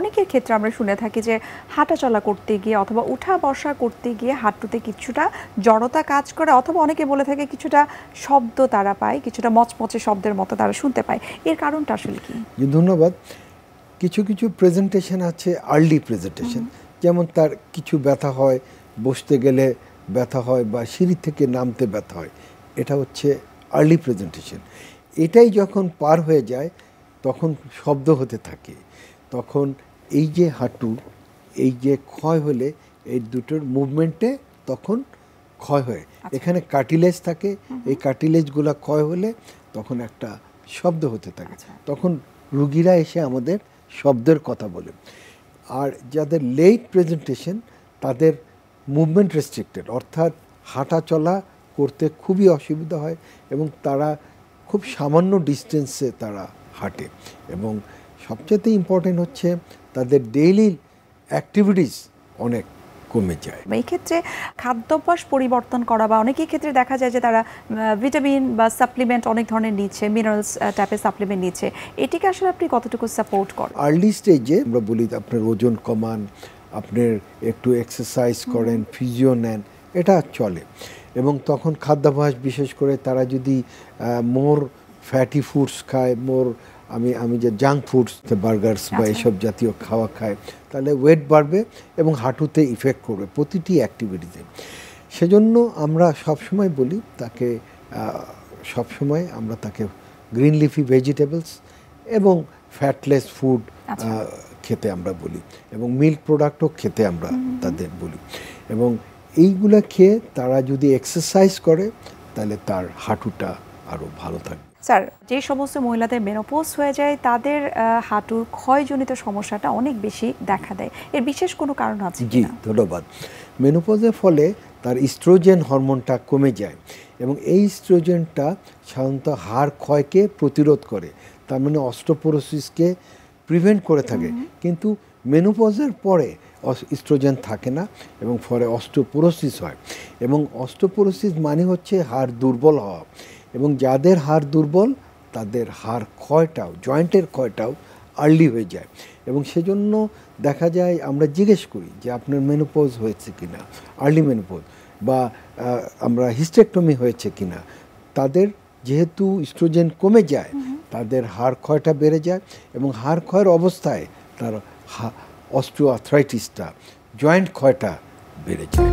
অনেকের ক্ষেত্রে আমরা শুনে থাকি যে হাঁটাচলা করতে গিয়ে অথবা উঠা বসা করতে গিয়ে হাঁটুতে কিছুটা জড়তা কাজ করে, অথবা অনেকে বলে থাকে কিছুটা শব্দ তারা পায়, কিছুটা মচমচে শব্দের মতো তারা শুনতে পায়। এর কারণটা আসলে কি? ধন্যবাদ। কিছু কিছু প্রেজেন্টেশন আছে, আর্লি প্রেজেন্টেশন, যেমন তার কিছু ব্যথা হয়, বসতে গেলে ব্যথা হয় বা সিঁড়ি থেকে নামতে ব্যথা হয়, এটা হচ্ছে আর্লি প্রেজেন্টেশন। এটাই যখন পার হয়ে যায় তখন শব্দ হতে থাকে, তখন এই যে হাঁটু এই যে ক্ষয় হলে এই দুটোর মুভমেন্টে তখন ক্ষয় হয়। এখানে কার্টিলেজ থাকে, এই কার্টিলেজগুলো ক্ষয় হলে তখন একটা শব্দ হতে থাকে। তখন রুগীরা এসে আমাদের শব্দের কথা বলে। আর যাদের লেট প্রেজেন্টেশন তাদের মুভমেন্ট রেস্ট্রিক্টেড, অর্থাৎ হাঁটা চলা করতে খুবই অসুবিধা হয় এবং তারা খুব সামান্য ডিস্টেন্সে তারা হাঁটে, এবং সবচেয়ে ইম্পর্টেন্ট হচ্ছে তাদের ডেইলি অ্যাক্টিভিটিস অনেক কমে যায়। এই ক্ষেত্রে খাদ্যাভ্যাস পরিবর্তন করা, বা অনেকের ক্ষেত্রে দেখা যায় যে তারা ভিটামিন বা সাপ্লিমেন্ট অনেক ধরনের নিচ্ছে, মিনারেলস টাইপের সাপ্লিমেন্ট নিচ্ছে, এটিকে আসলে আপনি কতটুকু সাপোর্ট করেন? আর্লি স্টেজে আমরা বলি আপনার ওজন কমান, আপনার একটু এক্সারসাইজ করেন, ফিজিও নেন, এটা চলে। এবং তখন খাদ্যাভ্যাস, বিশেষ করে তারা যদি মোর ফ্যাটি ফুডস খায়, আমি যে জাঙ্ক ফুডস, বার্গার্স বা এসব জাতীয় খাওয়া খায়, তাহলে ওয়েট বাড়বে এবং হাঁটুতে ইফেক্ট করবে প্রতিটি অ্যাক্টিভিটিতে। সেজন্য আমরা সবসময় বলি তাকে, আমরা তাকে গ্রিন লিফি ভেজিটেবলস এবং ফ্যাটলেস ফুড খেতে আমরা বলি, এবং মিল্ক প্রোডাক্টও খেতে আমরা তাদের বলি। এবং এইগুলো খেয়ে তারা যদি এক্সারসাইজ করে তাহলে তার হাঁটুটা আরও ভালো থাকবে। স্যার, যে সমস্ত মহিলাদের মেনোপজ হয়ে যায় তাদের হাঁটুর ক্ষয়জনিত সমস্যাটা অনেক বেশি দেখা দেয়, এর বিশেষ কোনো কারণ আছে? জি, ধন্যবাদ। মেনোপজের ফলে তার ইস্ট্রোজেন হরমোনটা কমে যায়, এবং এই ইস্ট্রোজেনটা সাধারণত হাড় ক্ষয়কে প্রতিরোধ করে, তার মানে অস্টিওপোরোসিসকে প্রিভেন্ট করে থাকে। কিন্তু মেনোপজের পরে ইস্ট্রোজেন থাকে না এবং ফলে অস্টিওপোরোসিস হয়, এবং অস্টিওপোরোসিস মানে হচ্ছে হাড় দুর্বল হওয়া, এবং যাদের হাড় দুর্বল তাদের হাড় ক্ষয়টাও, জয়েন্টের ক্ষয়টাও আর্লি হয়ে যায়। এবং সেজন্য দেখা যায় আমরা জিজ্ঞেস করি যে আপনার মেনোপজ হয়েছে কিনা, আর্লি মেনোপজ, বা আমরা হিস্টেক্টমি হয়েছে কিনা। তাদের যেহেতু ইস্ট্রোজেন কমে যায় তাদের হাড় ক্ষয়টা বেড়ে যায়, এবং হাড় ক্ষয়ের অবস্থায় তার অস্টিওআর্থ্রাইটিসটা, জয়েন্ট ক্ষয়টা বেড়ে যায়।